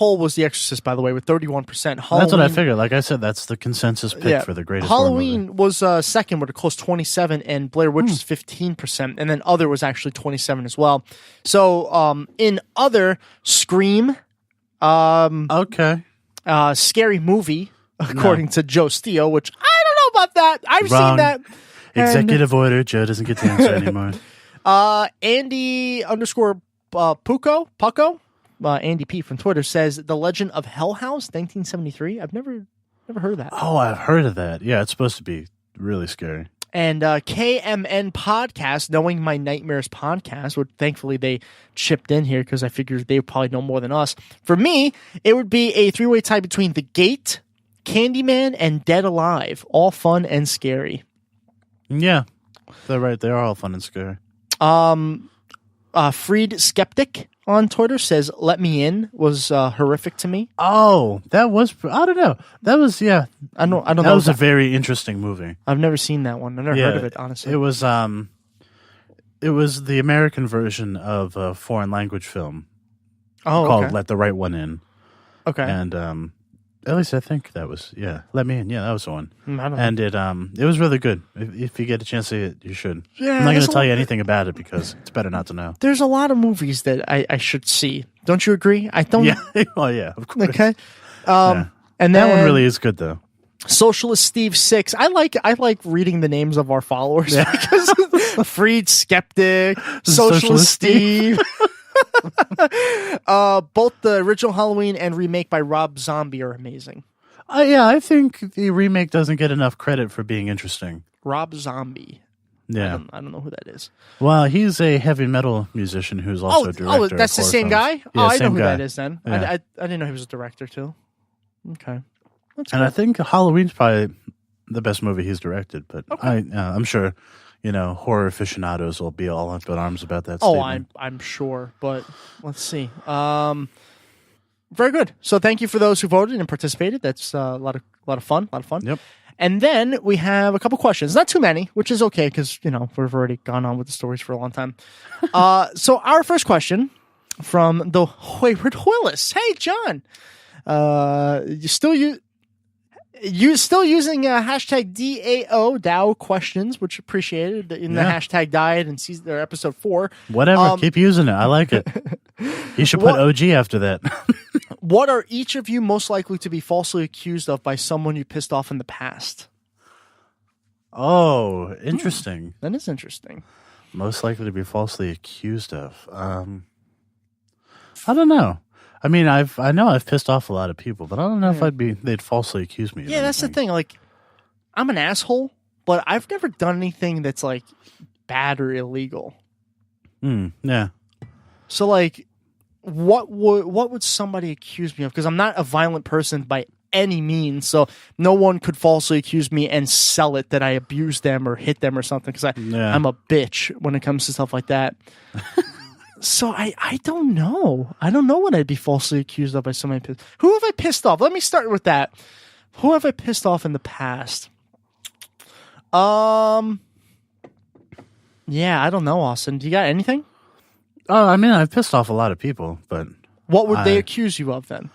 poll was The Exorcist, by the way, with 31%. That's what I figured. Like I said, that's the consensus pick for the greatest Halloween horror movie. was second with a close 27%, and Blair Witch was 15%, and then Other was actually 27% as well. So in Other, Scream, Scary Movie, according to Joe Steele, which I don't know about that. I've seen that. Executive order. Joe doesn't get to answer anymore. Andy Pucco, Andy P from Twitter says The Legend of Hell House, 1973. I've never heard of that. Oh, I've heard of that. Yeah, it's supposed to be really scary. And KMN Podcast, Knowing My Nightmares Podcast, which thankfully they chipped in here because I figured they probably know more than us. For me, it would be a three-way tie between The Gate, Candyman, and Dead Alive. All fun and scary. Yeah, they're right. They are all fun and scary. Freed Skeptic on Twitter says Let Me In was horrific to me. Oh, that was, I don't know. That was, yeah. I don't know. That was a very interesting movie. I've never seen that one. I've never heard of it, honestly. It was the American version of a foreign language film called Let the Right One In. Okay. And at least I think that was, Let Me In. Yeah, that was the one. And it was really good. If you get a chance to see it, you should. Yeah, I'm not going to tell you anything about it because it's better not to know. There's a lot of movies that I should see. Don't you agree? I don't. Yeah. Well, yeah, of course. Okay. And that one really is good, though. Socialist Steve 6. I like reading the names of our followers because Freed Skeptic, Socialist Steve. Both the original Halloween and remake by Rob Zombie are amazing. I think the remake doesn't get enough credit for being interesting. Rob Zombie. Yeah. I don't know who that is. Well, he's a heavy metal musician who's also a director. Oh, that's the same guy? Yeah, I know who guy. that is then. Yeah. I didn't know he was a director too. Okay. That's cool. And I think Halloween's probably the best movie he's directed, but I'm sure horror aficionados will be all up in arms about that statement. I'm sure, but let's see. Very good. So thank you for those who voted and participated. That's a lot of fun. Yep. And then we have a couple questions. Not too many, which is okay because we've already gone on with the stories for a long time. So our first question from the Wayward Willis. Hey, John. You still using hashtag DAO questions, which appreciated in the hashtag diet and season or episode 4. Whatever, keep using it. I like it. You should put OG after that. What are each of you most likely to be falsely accused of by someone you pissed off in the past? Oh, interesting. That is interesting. Most likely to be falsely accused of. I don't know. I mean, I know I've pissed off a lot of people, but I don't know if they'd falsely accuse me of anything. That's the thing. Like, I'm an asshole, but I've never done anything that's like bad or illegal. Yeah. So like, what would somebody accuse me of? Because I'm not a violent person by any means, so no one could falsely accuse me and sell it that I abused them or hit them or something. Because I'm a bitch when it comes to stuff like that. So I don't know. I don't know what I'd be falsely accused of by somebody. Who have I pissed off? Let me start with that. Who have I pissed off in the past? Yeah, I don't know, Austin. Do you got anything? Oh, I mean, I've pissed off a lot of people, but what would they accuse you of then?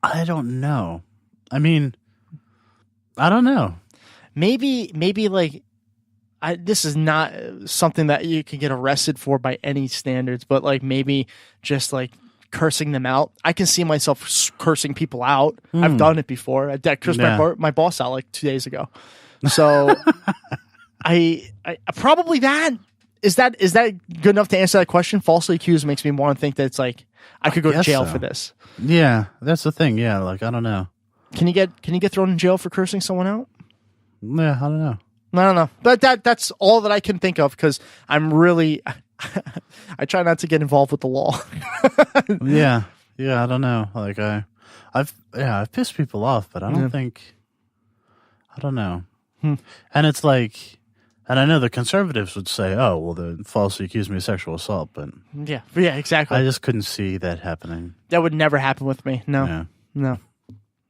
I don't know. I mean, I don't know. Maybe like. This is not something that you can get arrested for by any standards, but like maybe just like cursing them out. I can see myself cursing people out. I've done it before. I cursed my boss out like 2 days ago. So I probably that. Is that good enough to answer that question? Falsely accused makes me want to think that it's like I could go to jail for this. Yeah, that's the thing. Yeah, like I don't know. Can you get thrown in jail for cursing someone out? Yeah, I don't know. I don't know. But that's all that I can think of because I'm really I try not to get involved with the law. Yeah, I don't know. Like I've pissed people off, but I don't think I don't know. And it's like, and I know the conservatives would say, "Oh, well, they falsely accused me of sexual assault," but yeah, exactly. I just couldn't see that happening. That would never happen with me. No.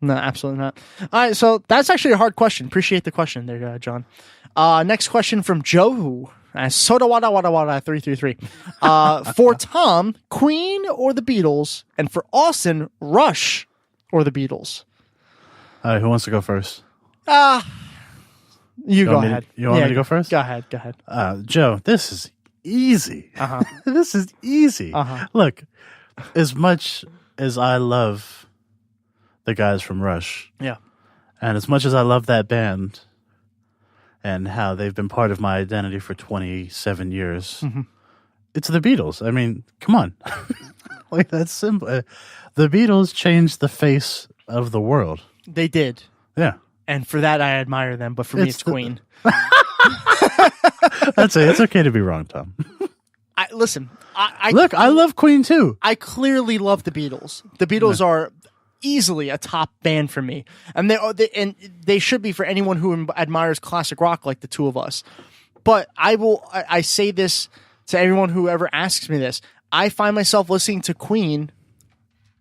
No, absolutely not. All right, so that's actually a hard question. Appreciate the question there, John. Next question from Joe. Soda Wada Wada Wada 333. For Tom, Queen or the Beatles? And for Austin, Rush or the Beatles? All right, who wants to go first? You go ahead. You want me to go first? Go ahead. Joe, this is easy. This is easy. Look, as much as I love the guys from Rush, and as much as I love that band and how they've been part of my identity for 27 years, it's the Beatles. I mean, come on. Like, that's simple. The Beatles changed the face of the world. They did. Yeah. And for that, I admire them. But for me, it's Queen. That's it. It's okay to be wrong, Tom. Listen. Look, I love Queen, too. I clearly love the Beatles. The Beatles are easily a top band for me, and they should be for anyone who admires classic rock like the two of us. But I say this to everyone who ever asks me this. I find myself listening to Queen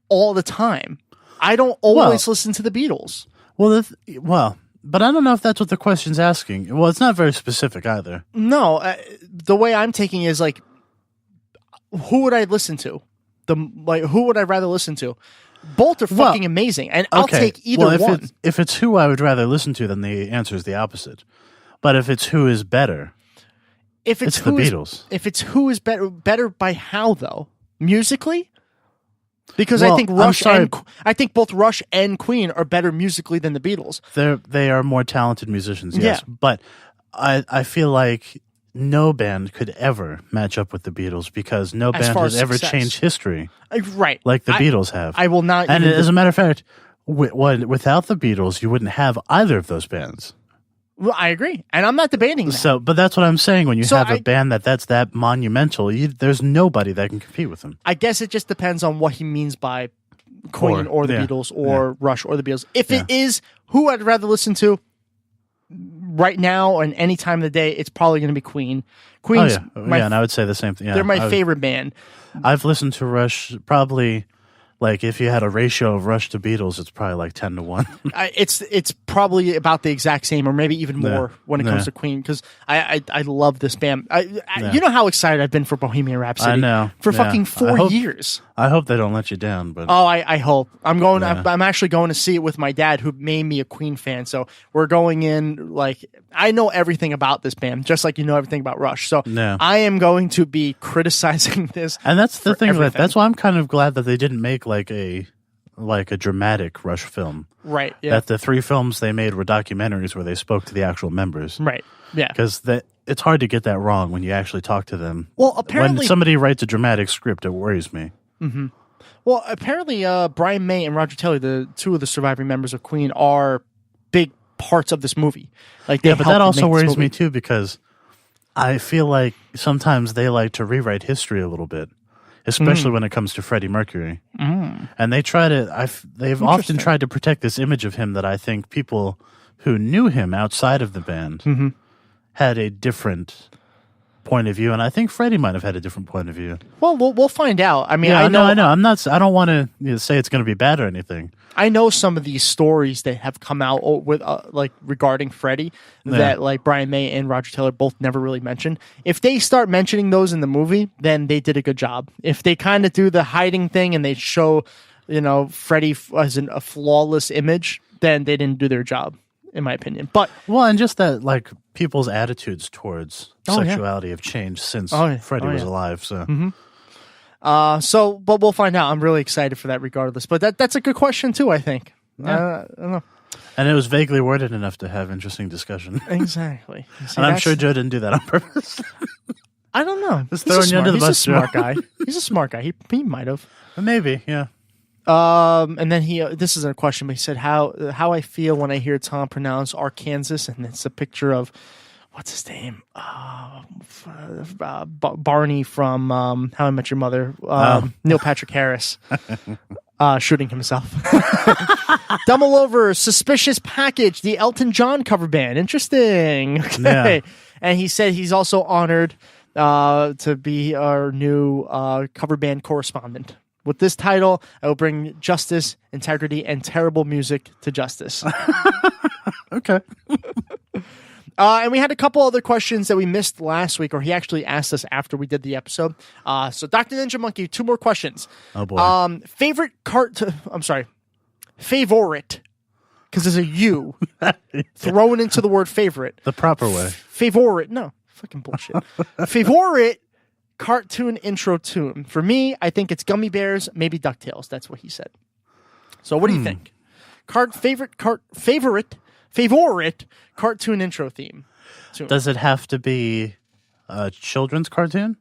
all the time. I don't always listen to the Beatles. Well, but I don't know if that's what the question's asking. Well, it's not very specific either. No, the way I'm taking it is like, who would I listen to? Who would I rather listen to? Both are fucking amazing, and I'll take either one. If it's who I would rather listen to, then the answer is the opposite. But if it's who is better, it's the Beatles. If it's who is better by how though? Musically? Because I think both Rush and Queen are better musically than the Beatles. They are more talented musicians, yes. Yeah. But I feel like no band could ever match up with the Beatles because no band has ever changed history. Right. Like the Beatles have. I will not. And as a matter of fact, without the Beatles, you wouldn't have either of those bands. Well, I agree. And I'm not debating that. But that's what I'm saying. When you have a band that's that monumental, there's nobody that can compete with them. I guess it just depends on what he means by Queen or the Beatles or Rush or the Beatles. If it is who I'd rather listen to right now and any time of the day, it's probably going to be Queen. Queen's and I would say the same thing. Yeah, they're my favorite band. I've listened to Rush probably, like, if you had a ratio of Rush to Beatles, it's probably like 10-1. It's probably about the exact same, or maybe even more when it comes to Queen, because I love this band. You know how excited I've been for Bohemian Rhapsody. I know for fucking 4 years. I hope they don't let you down. But I hope I'm going. I'm actually going to see it with my dad, who made me a Queen fan. So we're going in like I know everything about this band, just like you know everything about Rush. So I am going to be criticizing this, and that's the thing. That's why I'm kind of glad that they didn't make like a dramatic Rush film. Right. Yeah. That the 3 films they made were documentaries where they spoke to the actual members. Right. Yeah. Because it's hard to get that wrong when you actually talk to them. Well, apparently, when somebody writes a dramatic script, it worries me. Mm-hmm. Well, apparently, Brian May and Roger Taylor, the two of the surviving members of Queen, are big parts of this movie. Like, but that also worries me too, because I feel like sometimes they like to rewrite history a little bit, especially when it comes to Freddie Mercury. And they try to. They've often tried to protect this image of him that I think people who knew him outside of the band had a different point of view, and I think Freddie might have had a different point of view. Well, we'll find out. I mean, I know. I don't want to say it's going to be bad or anything. I know some of these stories that have come out with like regarding Freddie that like Brian May and Roger Taylor both never really mentioned. If they start mentioning those in the movie, then they did a good job. If they kind of do the hiding thing and they show, Freddie as a flawless image, then they didn't do their job, in my opinion. But and just that, like, people's attitudes towards sexuality have changed since Freddie was alive. So, but we'll find out. I'm really excited for that, regardless. But that's a good question too, I think. I don't know. And it was vaguely worded enough to have interesting discussion. Exactly. And I'm sure Joe didn't do that on purpose. I don't know. Just throwing you under the bus. He's a smart guy. He's a smart guy. He might have. Maybe, yeah. And then this is a question, but he said how I feel when I hear Tom pronounce Arkansas, and it's a picture of what's his name, Barney from How I Met Your Mother, Neil Patrick Harris, shooting himself. Double over, Suspicious Package, the Elton John cover band. Interesting. Okay. Yeah. And he said he's also honored to be our new cover band correspondent. With this title, I will bring justice, integrity, and terrible music to justice. Okay. And we had a couple other questions that we missed last week, or he actually asked us after we did the episode. So Dr. Ninja Monkey, 2 more questions. Oh, boy. Favorite favorite, because there's a U thrown into the word favorite. The proper way. Favorite. No, fucking bullshit. Favorite cartoon intro tune. For me, I think it's Gummy Bears, maybe DuckTales. That's what he said. So what do you think? Favorite cartoon intro theme. Does it have to be a children's cartoon?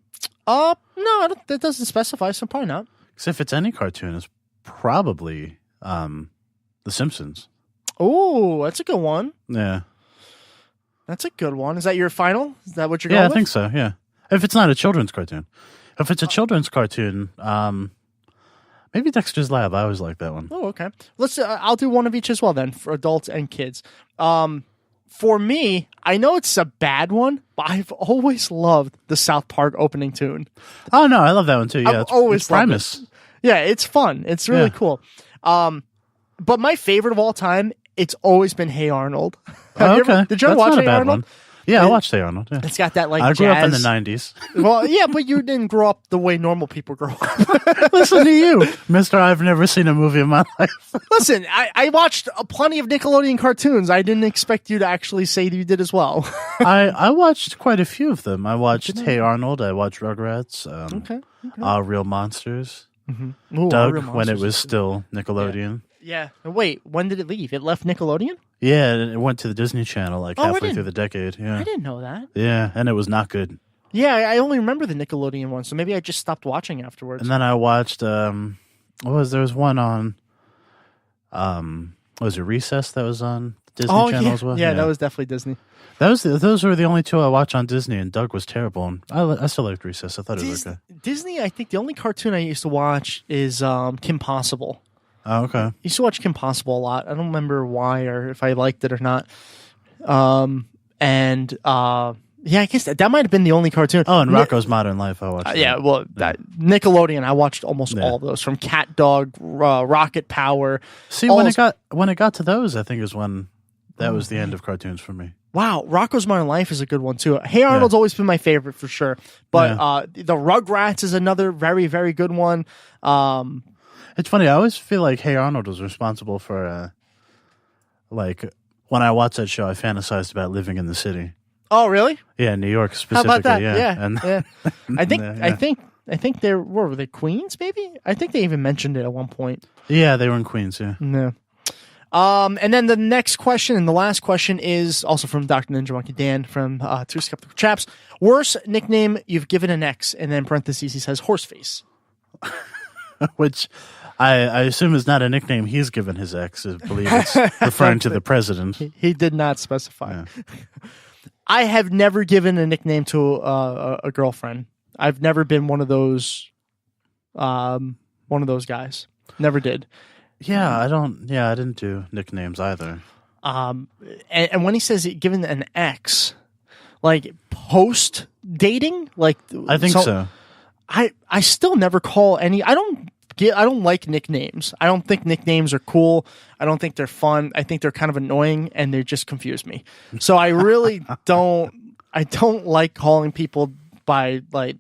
No, that doesn't specify, so probably not. Because if it's any cartoon, it's probably The Simpsons. Oh, that's a good one. Yeah. That's a good one. Is that your final? Is that what you're going with? Yeah, I think so, yeah. If it's not a children's cartoon. If it's a children's cartoon, maybe Dexter's Lab. I always like that one. Oh, okay. I'll do one of each as well then, for adults and kids. For me, I know it's a bad one, but I've always loved the South Park opening tune. Oh, no, I love that one too. Yeah, it's Primus. Yeah, it's fun. It's really cool. But my favorite of all time, it's always been Hey Arnold. Did you ever watch Hey Arnold? Yeah, I watched Hey Arnold. Yeah. It's got that I grew up in the 90s. Well, yeah, but you didn't grow up the way normal people grow up. Listen to you, mister. I've never seen a movie in my life. Listen, I watched plenty of Nickelodeon cartoons. I didn't expect you to actually say that you did as well. I watched quite a few of them. I watched Hey Arnold. I watched Rugrats. Real Monsters. Mm-hmm. Ooh, Doug, when it was still Nickelodeon. Yeah. Wait, when did it leave? It left Nickelodeon? Yeah, it went to the Disney Channel halfway through the decade. Yeah, I didn't know that. Yeah, and it was not good. Yeah, I only remember the Nickelodeon one, so maybe I just stopped watching afterwards. And then I watched, there was one on, was it Recess that was on Disney Channel as well? Yeah, that was definitely Disney. Those were the only 2 I watched on Disney, and Doug was terrible. And I still liked Recess. I thought it was okay. Disney, I think the only cartoon I used to watch is Kim Possible. Oh, okay. I used to watch Kim Possible a lot. I don't remember why or if I liked it or not. Yeah, I guess that might have been the only cartoon. Oh, and Rocko's Modern Life I watched. Nickelodeon, I watched almost all of those, from Cat Dog, Rocket Power. See, when it got to those, I think is when that was the end of cartoons for me. Wow, Rocko's Modern Life is a good one too. Hey Arnold's always been my favorite for sure. But the Rugrats is another very, very good one. It's funny, I always feel like Hey Arnold was responsible for when I watched that show, I fantasized about living in the city. Oh, really? Yeah, New York specifically. How about that? Yeah. I think they were they Queens, maybe? I think they even mentioned it at one point. Yeah, they were in Queens, yeah. No. And then the next question and the last question is also from Dr. Ninja Monkey Dan from Two Skeptical Chaps. Worst nickname you've given an ex, and then parentheses he says Horseface. Which I assume is not a nickname he's given his ex. I believe it's referring to the president. He did not specify. Yeah. I have never given a nickname to a girlfriend. I've never been one of those guys. Never did. Yeah, I didn't do nicknames either. And when he says given an ex, like post dating, like I think so. I still never call any. I don't like nicknames. I don't think nicknames are cool. I don't think they're fun. I think they're kind of annoying and they just confuse me. So I really don't. I don't like calling people by like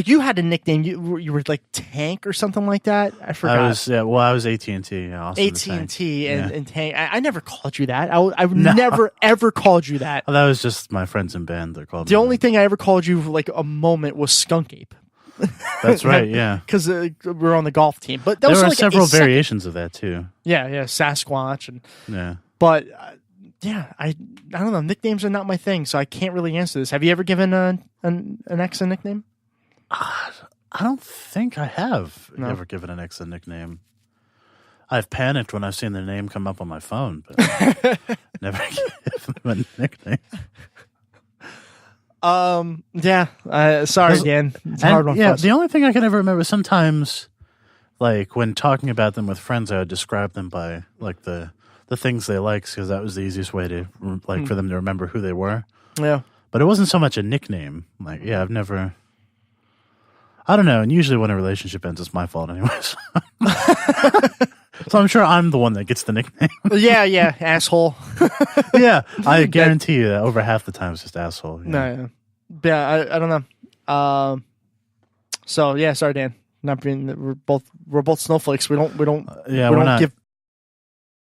you had a nickname. You were like Tank or something like that. I forgot. I was AT&T. AT&T and Tank. I never called you that. I've never ever called you that. Well, that was just my friends in band that called me. The only thing I ever called you like a moment was Skunk Ape. That's right, yeah. Because we're on the golf team, but there were several variations of that too. Yeah, Sasquatch and yeah. But I don't know. Nicknames are not my thing, so I can't really answer this. Have you ever given an ex a nickname? I don't think I have ever given an ex a nickname. I've panicked when I've seen their name come up on my phone, but never given them a nickname. Sorry, Dan. It's a hard one for us. The only thing I can ever remember sometimes, like when talking about them with friends, I would describe them by like the things they liked because that was the easiest way to for them to remember who they were. Yeah, but it wasn't so much a nickname. Like, I've never. I don't know. And usually when a relationship ends, it's my fault anyways. So I'm sure I'm the one that gets the nickname. yeah, asshole. Yeah, I guarantee you that over half the time it's just asshole. No, yeah, I don't know. So yeah, sorry, Dan. Not being we're both snowflakes. We don't give